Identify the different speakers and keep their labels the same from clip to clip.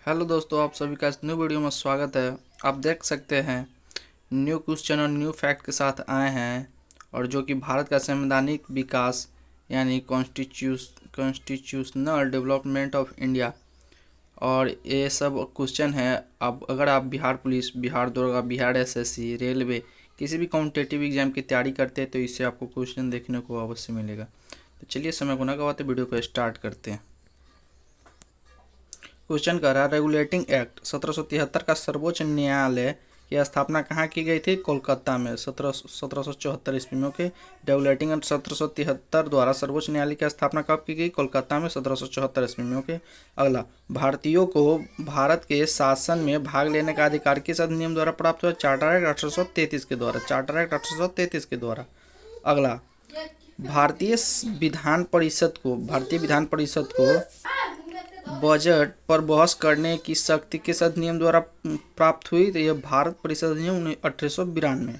Speaker 1: Hello दोस्तों, आप सभी का इस न्यू वीडियो में स्वागत है। आप देख सकते हैं न्यू क्वेश्चन और न्यू फैक्ट के साथ आए हैं, और जो कि भारत का संवैधानिक विकास यानी कॉन्स्टिट्यूशनल डेवलपमेंट ऑफ इंडिया, और ये सब क्वेश्चन है। अब अगर आप बिहार पुलिस, बिहार दरोगा, बिहार एसएससी, रेलवे किसी भी कॉम्पिटेटिव एग्जाम की तैयारी करते हैं तो इससे आपको क्वेश्चन देखने को अवश्य मिलेगा। तो चलिए समय को न गवाते वीडियो को स्टार्ट करते हैं। क्वेश्चन कर रहा है, रेगुलेटिंग एक्ट 1773 का सर्वोच्च न्यायालय की स्थापना कहाँ की गई थी? कोलकाता में 1774 ईस्वी में। ओके, रेगुलेटिंग एक्ट 1773 द्वारा सर्वोच्च न्यायालय की स्थापना कब की गई? कोलकाता में 1774 ईस्वी में। ओके, अगला, भारतीयों को भारत के शासन में भाग लेने का अधिकार किस अधिनियम द्वारा प्राप्त हुआ? चार्टर एक्ट 1833 के द्वारा। चार्टर एक्ट 1833 के द्वारा। अगला, भारतीय विधान परिषद को बजट पर बहस करने की शक्ति किस अधिनियम द्वारा प्राप्त हुई? तो यह भारत परिषद अधिनियम 1892।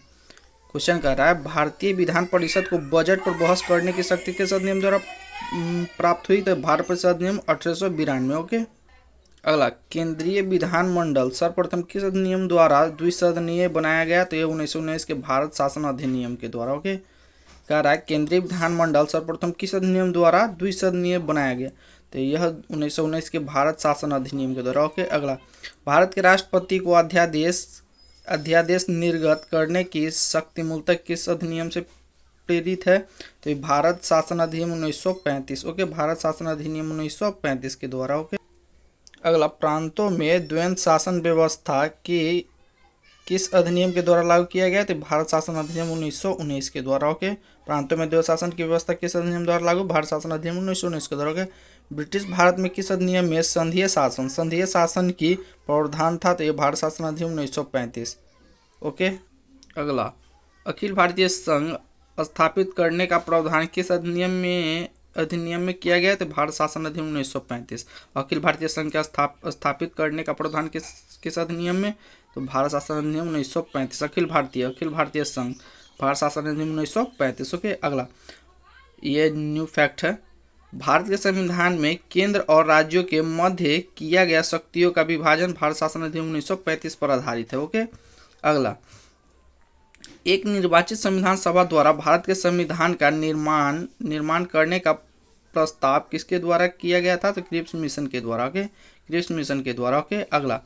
Speaker 1: क्वेश्चन कर रहा है, भारतीय विधान परिषद को बजट पर बहस करने की शक्ति किस अधिनियम द्वारा प्राप्त हुई? तो भारत परिषद अधिनियम 1892। ओके, अगला, केंद्रीय विधानमंडल सर्वप्रथम किस अधिनियम द्वारा द्विसदनीय बनाया गया? तो यह 1919 के भारत शासन अधिनियम के द्वारा। ओके, कह रहा है केंद्रीय विधानमंडल सर्वप्रथम किस अधिनियम द्वारा द्विसदनीय बनाया गया? तो यह 1919 के भारत शासन अधिनियम के द्वारा। ओके, अगला, भारत के राष्ट्रपति को अध्यादेश निर्गत करने की शक्ति मूलतः किस अधिनियम से प्रेरित है? तो ये भारत शासन अधिनियम 1935। ओके, भारत शासन अधिनियम 1935 के द्वारा। ओके, अगला, प्रांतों में द्वैध शासन व्यवस्था की किस अधिनियम के द्वारा लागू किया गया? तो भारत शासन अधिनियम 1919 के द्वारा। ओके, प्रांतों में द्वैध शासन की व्यवस्था किस अधिनियम द्वारा लागू? भारत शासन अधिनियम 1919 के द्वारा। ओके, ब्रिटिश भारत में किस अधिनियम में संघीय शासन की प्रावधान था? तो ये भारत शासन अधिनियम 1935। ओके, अगला, अखिल भारतीय संघ स्थापित करने का प्रावधान किस अधिनियम में किया गया? तो भारत शासन अधिनियम 1935। अखिल भारतीय संघ का स्थापित करने का प्रावधान किस अधिनियम में? तो भारत शासन अधिनियम 1935। अखिल भारतीय संघ भारत शासन अधिनियम 1935। ओके, अगला, ये न्यू फैक्ट है, भारत के संविधान में केंद्र और राज्यों के मध्य किया गया शक्तियों का विभाजन भारत शासन अधिनियम 1935 पर आधारित है। ओके, अगला, एक निर्वाचित संविधान सभा द्वारा भारत के संविधान का निर्माण करने का प्रस्ताव किसके द्वारा किया गया था? तो क्रिप्स मिशन के द्वारा। ओके, क्रिप्स मिशन के द्वारा। ओके, अगला,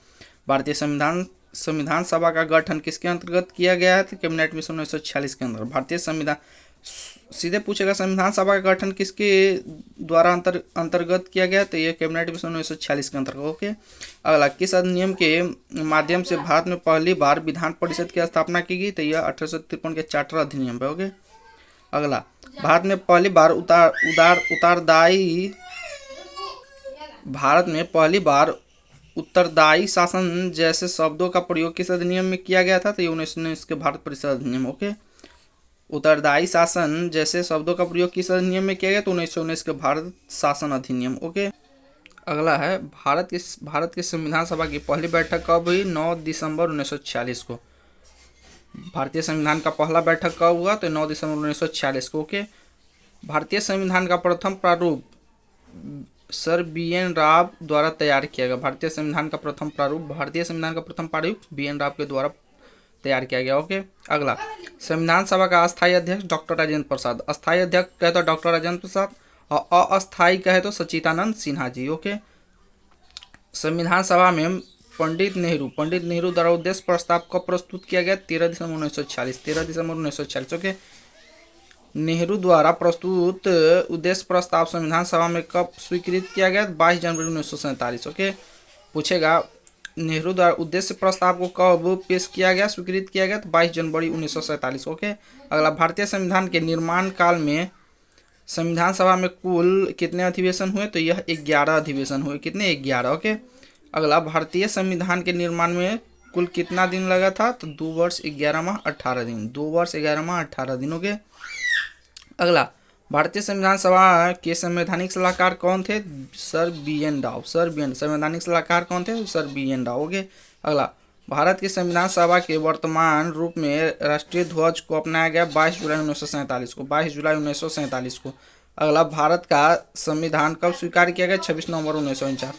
Speaker 1: भारतीय संविधान सभा का गठन किसके अंतर्गत किया गया है? तो कैबिनेट मिशन 1946 के अंतर्गत। भारतीय संविधान सीधे पूछेगा, संविधान सभा का गठन किसके द्वारा अंतर्गत किया गया? तो ये कैबिनेट मिशन 1946 के अंतर्गत। ओके, अगला, किस अधिनियम के माध्यम से भारत में पहली बार विधान परिषद की स्थापना की गई? तो यह 1853 के चार्टर अधिनियम पे। ओके, अगला, भारत में पहली बार उत्तरदायी शासन जैसे शब्दों का प्रयोग किस अधिनियम में किया गया था? तो ये 1919 के भारत परिषद अधिनियम। ओके, उत्तरदायी शासन जैसे शब्दों का प्रयोग किस अधिनियम में किया गया? तो 1919 के भारत शासन अधिनियम। ओके, अगला है, भारत की संविधान सभा की पहली बैठक कब हुई? 9 दिसंबर 1946 को। भारतीय संविधान का पहला बैठक कब हुआ? तो 9 दिसंबर 1946 को। ओके, भारतीय संविधान का प्रथम प्रारूप सर BN राव द्वारा तैयार किया गया। भारतीय संविधान का प्रथम प्रारूप BN राव के द्वारा तैयार किया गया। ओके, अगला, संविधान सभा का अस्थायी अध्यक्ष डॉक्टर राजेंद्र प्रसाद। अस्थायी अध्यक्ष कहे तो डॉक्टर राजेंद्र प्रसाद, और अस्थायी कहे तो सच्चिदानंद सिन्हा जी। ओके, संविधान सभा में पंडित नेहरू द्वारा उद्देश्य प्रस्ताव कब प्रस्तुत किया गया? 13 दिसंबर 1946। ओके, नेहरू द्वारा प्रस्तुत उद्देश्य प्रस्ताव संविधान सभा में कब स्वीकृत किया गया? 22 जनवरी 1947। ओके, पूछेगा, नेहरू द्वारा उद्देश्य प्रस्ताव को कब पेश किया गया, स्वीकृत किया गया? तो 22 जनवरी 1947। ओके, अगला, भारतीय संविधान के निर्माण काल में संविधान सभा में कुल कितने अधिवेशन हुए? तो यह 11 अधिवेशन हुए। कितने? 11। ओके, अगला, भारतीय संविधान के निर्माण में कुल कितना दिन लगा था? तो 2 वर्ष 11 माह 18 दिन। 2 वर्ष 11 माह 18 दिन। ओके, अगला, भारतीय संविधान सभा के संवैधानिक सलाहकार कौन थे? Sir BN Rao. संवैधानिक सलाहकार कौन थे? Sir BN Rao. ओके, अगला, भारत की संविधान सभा के वर्तमान रूप में राष्ट्रीय ध्वज को अपनाया गया 22 जुलाई 1947 को। 22 जुलाई 1947 को। अगला, भारत का संविधान कब स्वीकार किया गया? 26 नवंबर 1949।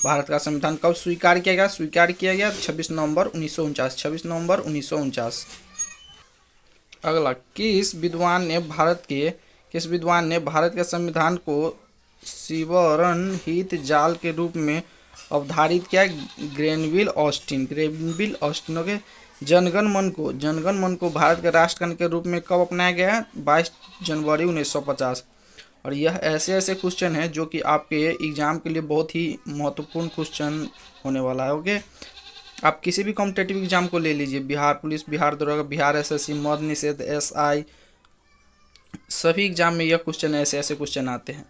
Speaker 1: भारत का संविधान कब स्वीकार किया गया? स्वीकार किया गया 26 नवंबर 1949, 26 नवंबर 1949। अगला, किस विद्वान ने भारत के संविधान को सिवरण हित जाल के रूप में अवधारित किया? Granville Austin. ओके। जनगण मन को भारत के राष्ट्रगान के रूप में कब अपनाया गया? 22 जनवरी 1950। और यह ऐसे क्वेश्चन है जो कि आपके एग्जाम के लिए बहुत ही महत्वपूर्ण क्वेश्चन होने वाला है। ओके। आप किसी भी कॉम्पिटेटिव एग्जाम को ले लीजिए, बिहार पुलिस, बिहार दरोगा, बिहार एसएससी, मद्य निषेध, एसआई, सभी एग्जाम में यह क्वेश्चन ऐसे क्वेश्चन आते हैं।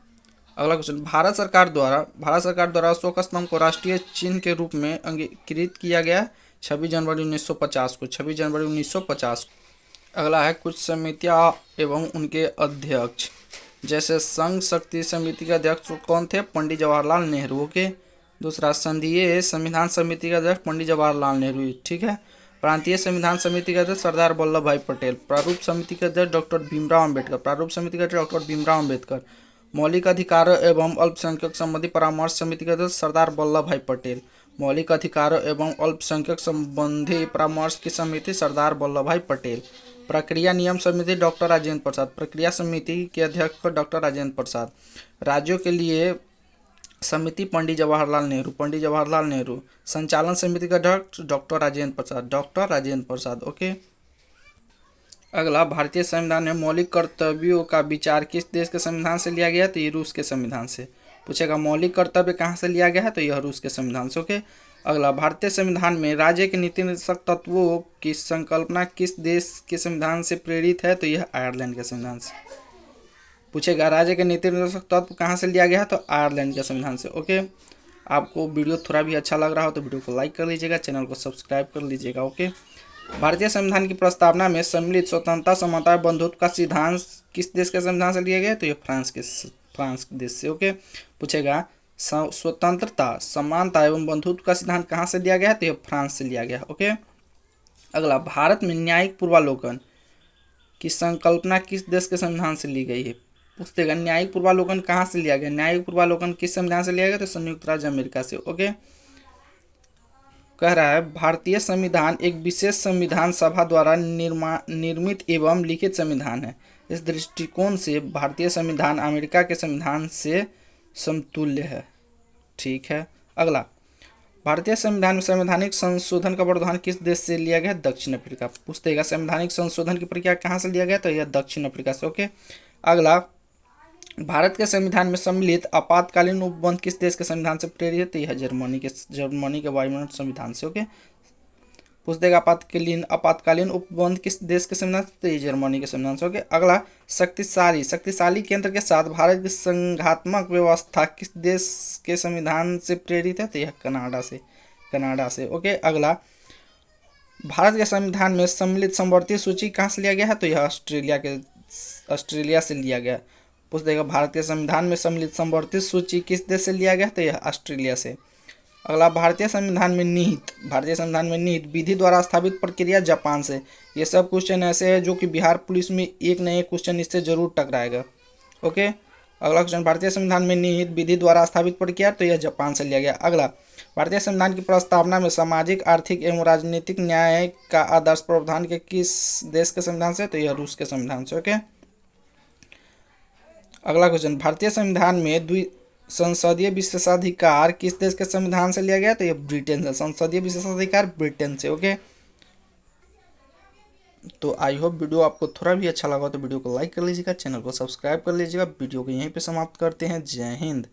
Speaker 1: अगला क्वेश्चन, भारत सरकार द्वारा अशोक स्तंभ को राष्ट्रीय चिन्ह के रूप में अंगीकृत किया गया 26 जनवरी 1950 को, 26 जनवरी 1950 को। अगला है, कुछ समितियां एवं उनके अध्यक्ष। जैसे संघ शक्ति समिति के अध्यक्ष कौन थे? पंडित जवाहरलाल नेहरू के। दूसरा, संघीय संविधान समिति के अध्यक्ष पंडित जवाहरलाल नेहरू, ठीक है। प्रांतीय संविधान समिति के अध्यक्ष सरदार वल्लभ भाई पटेल। प्रारूप समिति के अध्यक्ष डॉक्टर भीमराव अम्बेडकर। मौलिक अधिकारों एवं अल्पसंख्यक संबंधी परामर्श समिति के अध्यक्ष सरदार वल्लभ भाई पटेल। मौलिक अधिकारों एवं अल्पसंख्यक संबंधी परामर्श की समिति सरदार वल्लभ भाई पटेल। प्रक्रिया नियम समिति डॉक्टर राजेंद्र प्रसाद। प्रक्रिया समिति के अध्यक्ष डॉक्टर राजेंद्र प्रसाद। राज्यों के लिए समिति पंडित जवाहरलाल नेहरू। संचालन समिति का अध्यक्ष डॉक्टर राजेंद्र प्रसाद। ओके। अगला, भारतीय संविधान में मौलिक कर्तव्यों का विचार किस देश के संविधान से लिया गया? तो ये रूस के संविधान से। पूछेगा मौलिक कर्तव्य कहाँ से लिया गया है? तो यह रूस के संविधान से। ओके। अगला, भारतीय संविधान में राज्य के नीति निर्देशक तत्वों की संकल्पना किस देश के संविधान से प्रेरित है? तो यह आयरलैंड के संविधान से। पूछेगा राज्य के नीति निर्देशक तत्व कहाँ से लिया गया है? तो आयरलैंड के संविधान से। ओके। आपको वीडियो थोड़ा भी अच्छा लग रहा हो तो वीडियो को लाइक कर लीजिएगा, चैनल को सब्सक्राइब कर लीजिएगा। ओके। भारतीय संविधान की प्रस्तावना में सम्मिलित स्वतंत्रता, समानता एवं बंधुत्व का सिद्धांत किस देश के संविधान से लिया गया? तो ये फ्रांस देश से। ओके। पूछेगा स्वतंत्रता, समानता एवं बंधुत्व का सिद्धांत कहाँ से लिया गया है? तो ये फ्रांस से लिया गया। ओके। अगला, भारत में न्यायिक पूर्वालोकन की संकल्पना किस देश के संविधान से ली गई है? पूछेगा न्यायिक पूर्वालोकन कहाँ से लिया गया? न्यायिक पूर्वालोकन किस संविधान से लिया गया? तो संयुक्त राज्य अमेरिका से। ओके। कह रहा है, भारतीय संविधान एक विशेष संविधान सभा द्वारा निर्मित एवं लिखित संविधान है। इस दृष्टिकोण से भारतीय संविधान अमेरिका के संविधान से समतुल्य है, ठीक है। अगला, भारतीय संविधान में संवैधानिक संशोधन का प्रावधान किस देश से लिया गया? दक्षिण अफ्रीका। पूछतेगा संवैधानिक संशोधन की प्रक्रिया कहाँ से लिया गया? तो यह दक्षिण अफ्रीका से। ओके। अगला, भारत के संविधान में सम्मिलित आपातकालीन उपबंध किस देश के संविधान से प्रेरित है? तो यह जर्मनी के वायुमंडल संविधान से। ओके। पूछतेगा आपातकालीन उपबंध किस देश के संविधान से? तो ये जर्मनी के संविधान से। ओके। अगला, शक्तिशाली केंद्र के साथ भारत की संघात्मक व्यवस्था किस देश के संविधान से प्रेरित है? तो यह कनाडा से। ओके। अगला, भारत के संविधान में सम्मिलित समवर्ती सूची कहाँ से लिया गया है? तो यह ऑस्ट्रेलिया से लिया गया। पूछतेगा भारत के संविधान में सम्मिलित समवर्ती सूची किस देश से लिया गया? तो यह ऑस्ट्रेलिया से। अगला, भारतीय संविधान में निहित विधि द्वारा स्थापित प्रक्रिया जापान से। ये सब क्वेश्चन ऐसे हैं जो कि बिहार पुलिस में एक न एक क्वेश्चन इससे जरूर टकराएगा। ओके। अगला क्वेश्चन, भारतीय संविधान में निहित विधि द्वारा स्थापित प्रक्रिया, तो यह जापान से लिया गया। अगला, भारतीय संविधान की प्रस्तावना में सामाजिक, आर्थिक एवं राजनीतिक न्याय का आदर्श प्रावधान के किस देश के संविधान से? तो यह रूस के संविधान से। ओके। अगला क्वेश्चन, भारतीय संविधान में संसदीय विशेषाधिकार किस देश के संविधान से लिया गया? तो यह ब्रिटेन से। संसदीय विशेषाधिकार ब्रिटेन से। ओके। तो आई होप वीडियो आपको थोड़ा भी अच्छा लगा तो वीडियो को लाइक कर लीजिएगा, चैनल को सब्सक्राइब कर लीजिएगा। वीडियो को यहीं पे समाप्त करते हैं। जय हिंद।